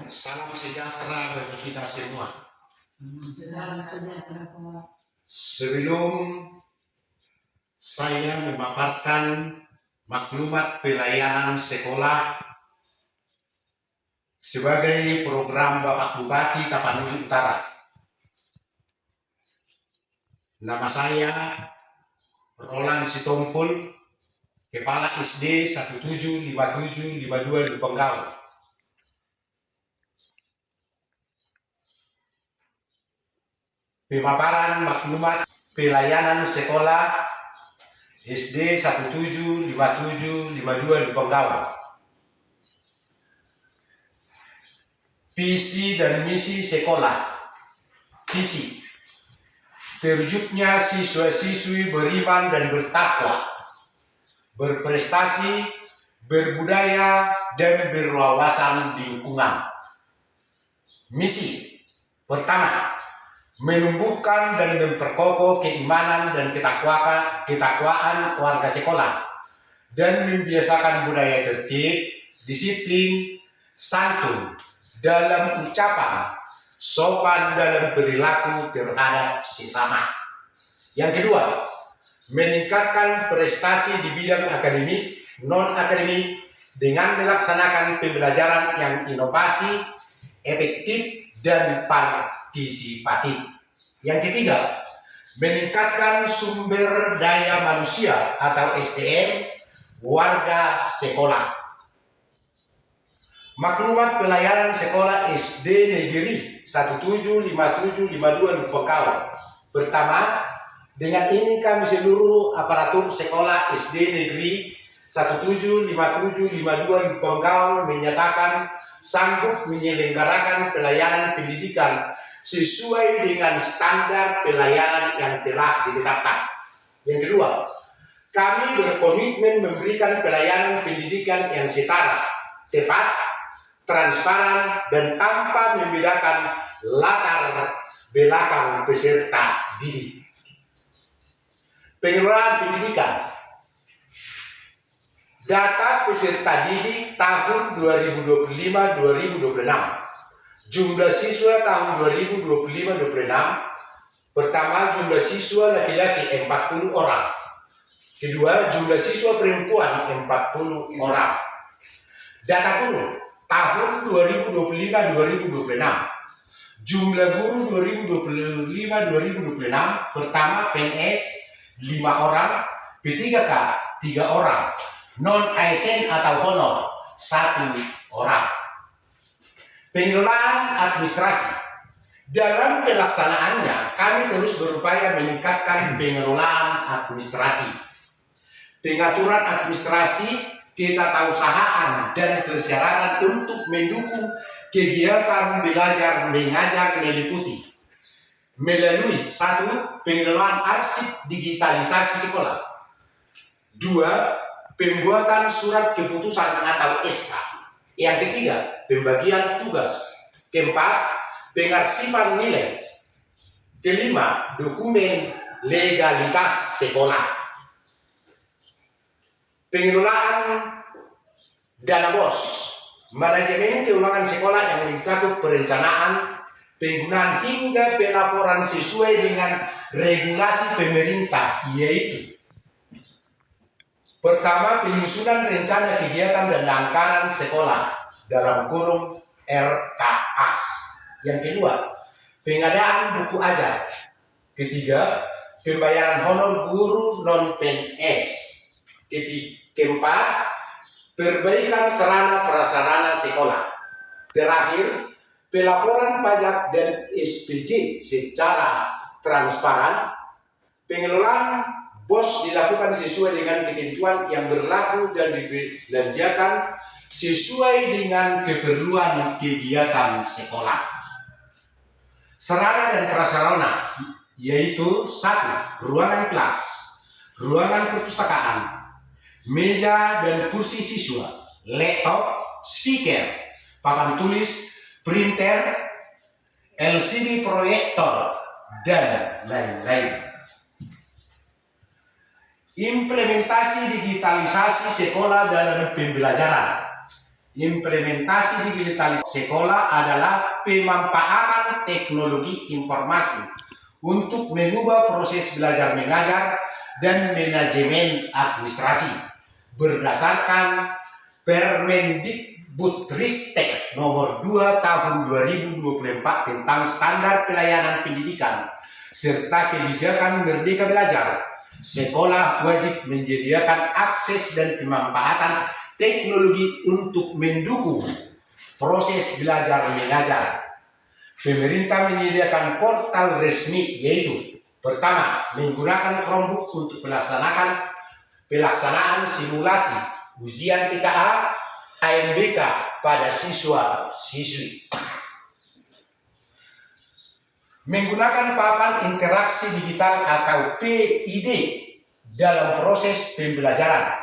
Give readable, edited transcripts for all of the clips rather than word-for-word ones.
Salam sejahtera bagi kita semua. Salam sejahtera. Sebelum saya memaparkan maklumat pelayanan sekolah sebagai program Bapak Bupati Tapanuli Utara, nama saya Roland Sitompul, Kepala SD 175752 Lupenggaul. Pemaparan maklumat pelayanan sekolah SD 175752 Lupenggaul. Visi dan misi sekolah. Visi: terwujudnya siswa-siswi beriman dan bertakwa, berprestasi, berbudaya, dan berwawasan lingkungan. Misi pertama: menumbuhkan dan memperkokoh keimanan dan ketakwaan warga sekolah dan membiasakan budaya tertib, disiplin, santun dalam ucapan, sopan dalam perilaku terhadap sesama. Yang kedua, meningkatkan prestasi di bidang akademik, non-akademik dengan melaksanakan pembelajaran yang inovasi, efektif, dan partisipatif. Yang ketiga, meningkatkan sumber daya manusia atau SDM warga sekolah. Maklumat pelayanan sekolah SD Negeri 175752 Lupenggaul. Pertama, dengan ini kami seluruh aparatur sekolah SD Negeri 175752 Lupenggaul menyatakan sanggup menyelenggarakan pelayanan pendidikan sesuai dengan standar pelayanan yang telah ditetapkan. Yang kedua, kami berkomitmen memberikan pelayanan pendidikan yang setara, tepat, transparan, dan tanpa membedakan latar belakang peserta didik. Pengelolaan pendidikan. Data peserta didik tahun 2025-2026. Jumlah siswa tahun 2025-2026. Pertama, jumlah siswa laki-laki 40 orang. Kedua, jumlah siswa perempuan 40 orang. Data guru tahun 2025-2026. Jumlah guru 2025-2026. Pertama, PNS 5 orang, P3K 3 orang, non-ASN atau honor 1 orang. Pengelolaan administrasi. Dalam pelaksanaannya, kami terus berupaya meningkatkan pengelolaan administrasi, pengaturan administrasi, ketatarusahaan, dan persyaratan untuk mendukung kegiatan belajar mengajar meliputi melalui 1. Pengelolaan arsip digitalisasi sekolah, 2. Pembuatan surat keputusan atau SK. Yang ketiga, pembagian tugas. Keempat, pengarsipan nilai. Kelima, dokumen legalitas sekolah. Pengelolaan dana BOS, manajemen keuangan sekolah yang mencakup perencanaan, penggunaan hingga pelaporan sesuai dengan regulasi pemerintah, yaitu: pertama, penyusunan rencana kegiatan dan anggaran sekolah dalam kurung RKAS. Yang kedua, pengadaan buku ajar. Ketiga, pembayaran honor guru non-PNS. Keempat, perbaikan sarana prasarana sekolah. Terakhir, pelaporan pajak dan SPJ secara transparan. Pengelolaan BOS dilakukan sesuai dengan ketentuan yang berlaku dan dibelanjakan sesuai dengan keperluan kegiatan sekolah. Sarana dan prasarana yaitu: 1. Ruangan kelas, ruangan perpustakaan, meja dan kursi siswa, laptop, speaker, papan tulis, printer, LCD proyektor, dan lain-lain. Implementasi digitalisasi sekolah dalam pembelajaran. Implementasi digitalisasi sekolah adalah pemanfaatan teknologi informasi untuk mengubah proses belajar mengajar dan manajemen administrasi berdasarkan Permendikbudristek nomor 2 tahun 2024 tentang standar pelayanan pendidikan serta kebijakan Merdeka Belajar. Sekolah wajib menyediakan akses dan pemanfaatan teknologi untuk mendukung proses belajar mengajar. Pemerintah menyediakan portal resmi yaitu pertama, menggunakan Chromebook untuk pelaksanaan simulasi ujian TKA ANBK pada siswa-siswi. Menggunakan papan interaksi digital atau PID dalam proses pembelajaran.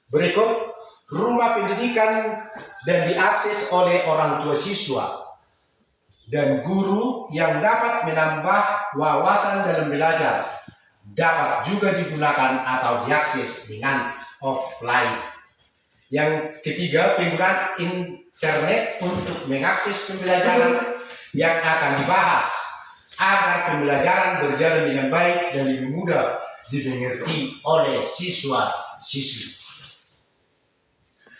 Berikut rumah pendidikan dan diakses oleh orang tua siswa dan guru yang dapat menambah wawasan dalam belajar. Dapat juga digunakan atau diakses dengan offline. Yang ketiga, penggunaan internet untuk mengakses pembelajaran yang akan dibahas agar pembelajaran berjalan dengan baik dan lebih mudah dimengerti oleh siswa-siswi.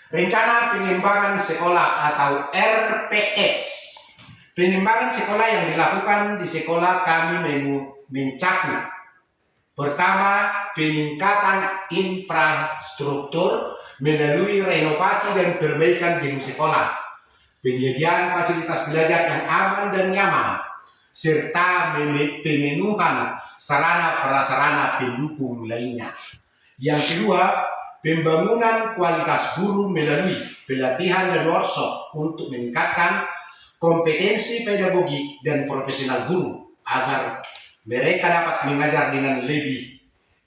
Rencana pengembangan sekolah atau RPS. Pengembangan sekolah yang dilakukan di sekolah kami mencakup pertama, peningkatan infrastruktur melalui renovasi dan perbaikan gedung sekolah, penyediaan fasilitas belajar yang aman dan nyaman, serta pemenuhan sarana prasarana pendukung lainnya. Yang kedua, pembangunan kualitas guru melalui pelatihan dan workshop untuk meningkatkan kompetensi pedagogik dan profesional guru agar mereka dapat mengajar dengan lebih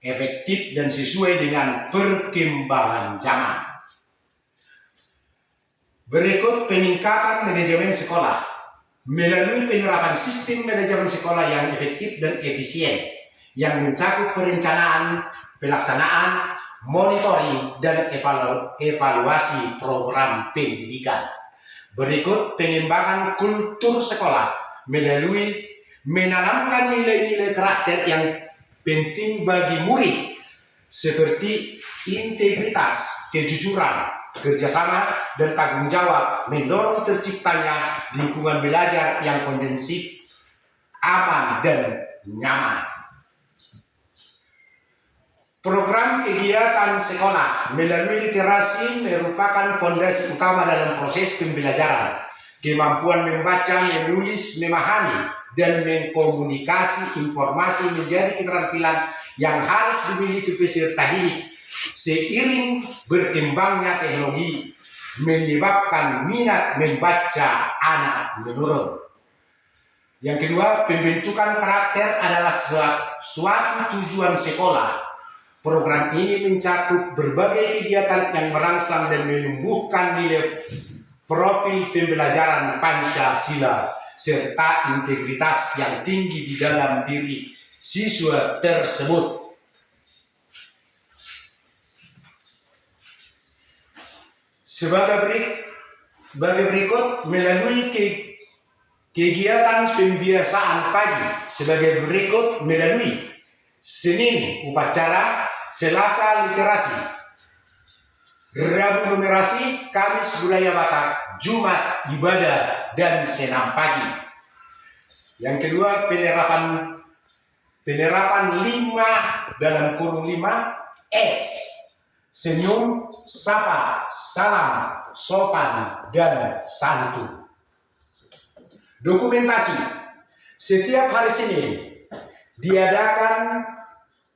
efektif dan sesuai dengan perkembangan zaman. Berikut peningkatan manajemen sekolah melalui penerapan sistem manajemen sekolah yang efektif dan efisien yang mencakup perencanaan, pelaksanaan, monitoring, dan evaluasi program pendidikan. Berikut pengembangan kultur sekolah melalui menanamkan nilai-nilai karakter yang penting bagi murid seperti integritas, kejujuran, kerjasama, dan tanggung jawab, mendorong terciptanya lingkungan belajar yang kondusif, aman, dan nyaman. Program kegiatan sekolah melalui literasi merupakan fondasi utama dalam proses pembelajaran. Kemampuan membaca, menulis, memahami, dan mengkomunikasi informasi menjadi keterampilan yang harus dimiliki peserta didik. Seiring berkembangnya teknologi menyebabkan minat membaca anak menurun. Yang kedua, pembentukan karakter adalah suatu tujuan sekolah. Program ini mencakup berbagai kegiatan yang merangsang dan menumbuhkan nilai profil pembelajaran Pancasila serta integritas yang tinggi di dalam diri siswa tersebut. Sebagai berikut melalui kegiatan pembiasaan pagi sebagai berikut melalui Senin upacara, Selasa literasi, Rabu numerasi, Kamis budaya Batak, Jumat ibadah dan senam pagi. Yang kedua penerapan 5 dalam kurung 5 S. Senyum, sapa, salam, sopan, dan santun. Dokumentasi. Setiap hari Senin diadakan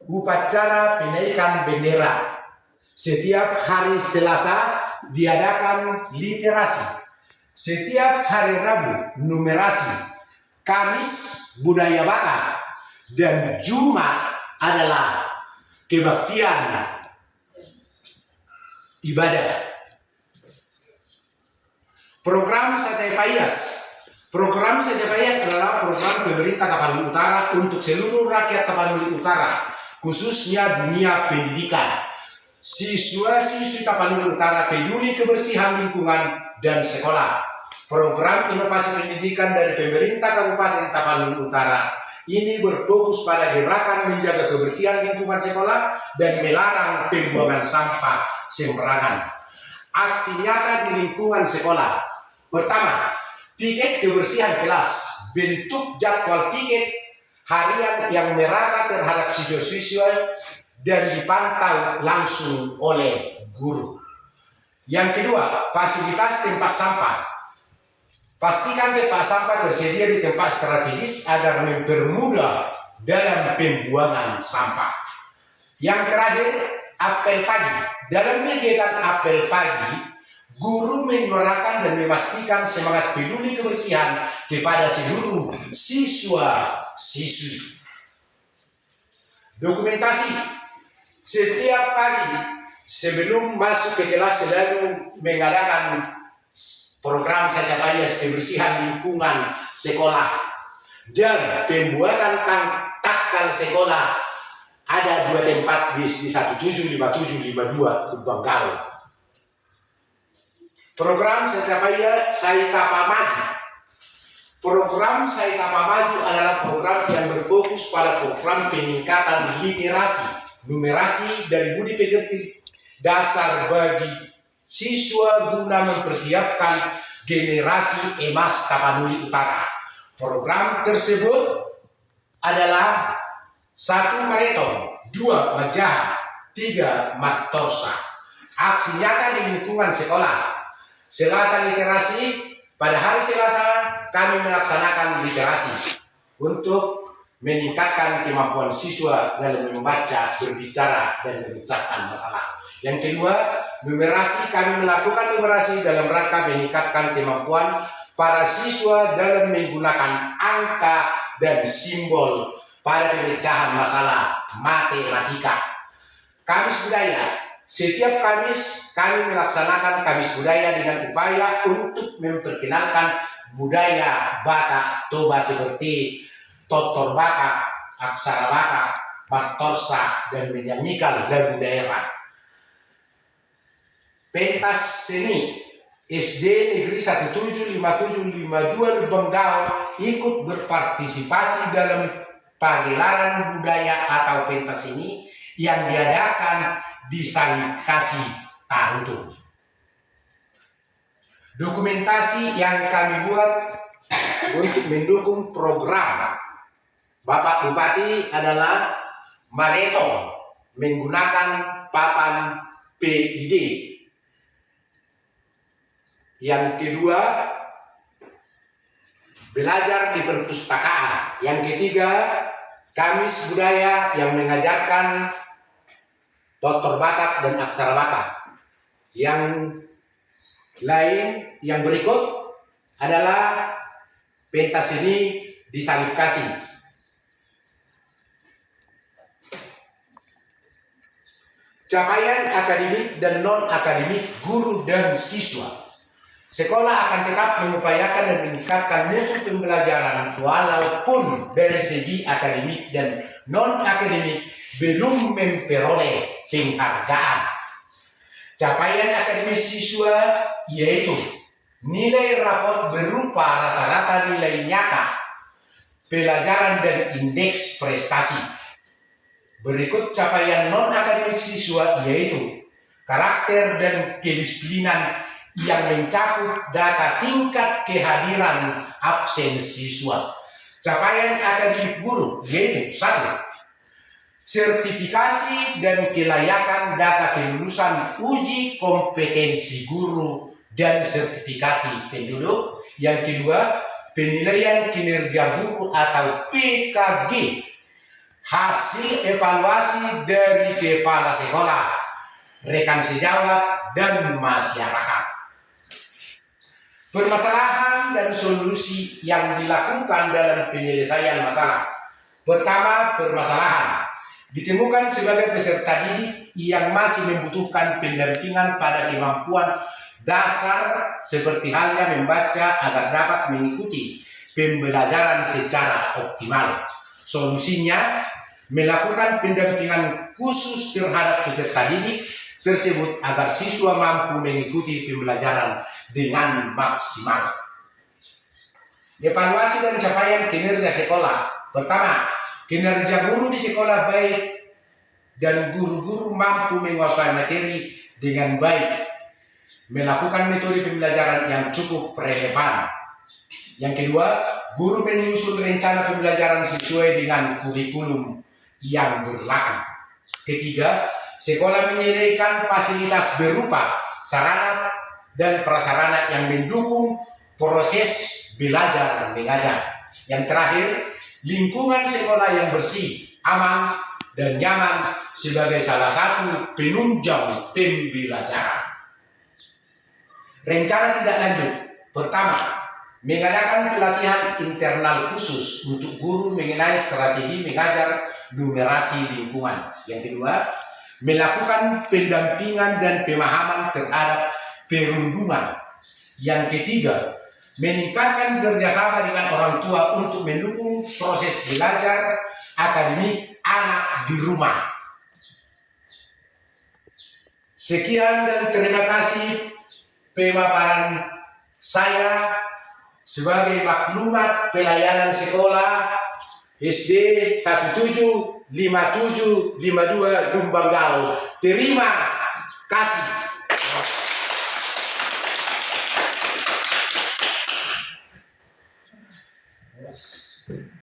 upacara penaikan bendera. Setiap hari Selasa diadakan literasi. Setiap hari Rabu numerasi. Kamis budaya Batak. Dan Jumat adalah kebaktian ibadah. Program Satya Payas. Program Satya Payas adalah program pemerintah Tapanuli Utara untuk seluruh rakyat Tapanuli Utara, khususnya dunia pendidikan. Siswa-siswi Tapanuli Utara peduli kebersihan lingkungan dan sekolah. Program inovasi pendidikan dari pemerintah Kabupaten Tapanuli Utara ini berfokus pada gerakan menjaga kebersihan lingkungan sekolah dan melarang pembuangan sampah sembarangan. Aksi nyata di lingkungan sekolah. Pertama, piket kebersihan kelas. Bentuk jadwal piket harian yang merata terhadap siswa-siswa dan dipantau langsung oleh guru. Yang kedua, fasilitas tempat sampah. Pastikan tempat sampah tersedia di tempat strategis agar mempermudah dalam pembuangan sampah. Yang terakhir, apel pagi. Dalam kegiatan apel pagi, guru menyuarakan dan memastikan semangat peduli kebersihan kepada seluruh siswa-siswi. Dokumentasi. Setiap pagi sebelum masuk ke kelas selalu mengadakan program Sajapaya kebersihan lingkungan sekolah dan pembuatan takal sekolah. Ada 2 tempat di 1757 52 Bangkal. Program Sajapaya Saitapa Maju. Program Saitapa Maju adalah program yang berfokus pada program peningkatan literasi, numerasi dan budi pekerti dasar bagi siswa guna mempersiapkan generasi emas Tapanuli Utara. Program tersebut adalah 1. Maraton, 2. Majaha, 3. Martosa. Aksi nyata di lingkungan sekolah. Selasa literasi. Pada hari Selasa kami melaksanakan literasi untuk meningkatkan kemampuan siswa dalam membaca, berbicara, dan memecahkan masalah. Yang kedua, numerasi. Kami melakukan numerasi dalam rangka meningkatkan kemampuan para siswa dalam menggunakan angka dan simbol pada pemecahan masalah matematika. Kamis budaya. Setiap Kamis kami melaksanakan Kamis budaya dengan upaya untuk memperkenalkan budaya Batak Toba seperti Totor Batak, Aksara Batak, Martosa, dan menyanyikan lagu daerah. Pentas seni. SD Negeri 175752 Bengkal ikut berpartisipasi dalam pagelaran budaya atau pentas ini yang diadakan di Salikasi Tarutung. Dokumentasi yang kami buat untuk mendukung program Bapak Bupati adalah maraton menggunakan papan PID. Yang kedua, belajar di perpustakaan. Yang ketiga, Kamis budaya yang mengajarkan Totor Batak dan Aksara Batak. Yang lain, yang berikut adalah pentas ini di Salikasi. Capaian akademik dan non-akademik guru dan siswa. Sekolah akan tetap mengupayakan dan meningkatkan mutu pembelajaran walaupun dari segi akademik dan non-akademik belum memperoleh penghargaan. Capaian akademis siswa yaitu nilai raport berupa rata-rata nilai nyata, pelajaran dan indeks prestasi. Berikut capaian non-akademik siswa yaitu karakter dan kedisiplinan yang mencakup data tingkat kehadiran absen siswa. Capaian akademik guru yaitu 1. Sertifikasi dan kelayakan data kelulusan uji kompetensi guru dan sertifikasi penduduk. Yang kedua, penilaian kinerja guru atau PKG. Hasil evaluasi dari kepala sekolah, rekan sejawat, dan masyarakat. Permasalahan dan solusi yang dilakukan dalam penyelesaian masalah. Pertama, permasalahan. Ditemukan sebagai peserta didik yang masih membutuhkan pendampingan pada kemampuan dasar seperti halnya membaca agar dapat mengikuti pembelajaran secara optimal. Solusinya, melakukan pendampingan khusus terhadap peserta didik tersebut agar siswa mampu mengikuti pembelajaran dengan maksimal. Evaluasi dan capaian kinerja sekolah. Pertama, kinerja guru di sekolah baik dan guru-guru mampu menguasai materi dengan baik, melakukan metode pembelajaran yang cukup relevan. Yang kedua, guru menyusun rencana pembelajaran sesuai dengan kurikulum yang berlaku. Ketiga, sekolah menyediakan fasilitas berupa sarana dan prasarana yang mendukung proses belajar dan mengajar. Yang terakhir, lingkungan sekolah yang bersih, aman, dan nyaman sebagai salah satu penunjang pembelajaran. Rencana tindak lanjut. Pertama, mengadakan pelatihan internal khusus untuk guru mengenai strategi mengajar numerasi lingkungan. Yang kedua, melakukan pendampingan dan pemahaman terhadap perundungan. Yang ketiga, meningkatkan kerjasama dengan orang tua untuk mendukung proses belajar akademik anak di rumah. Sekian dan terima kasih pemaparan saya sebagai maklumat pelayanan sekolah SD 175752 Dumbanggal. Terima kasih.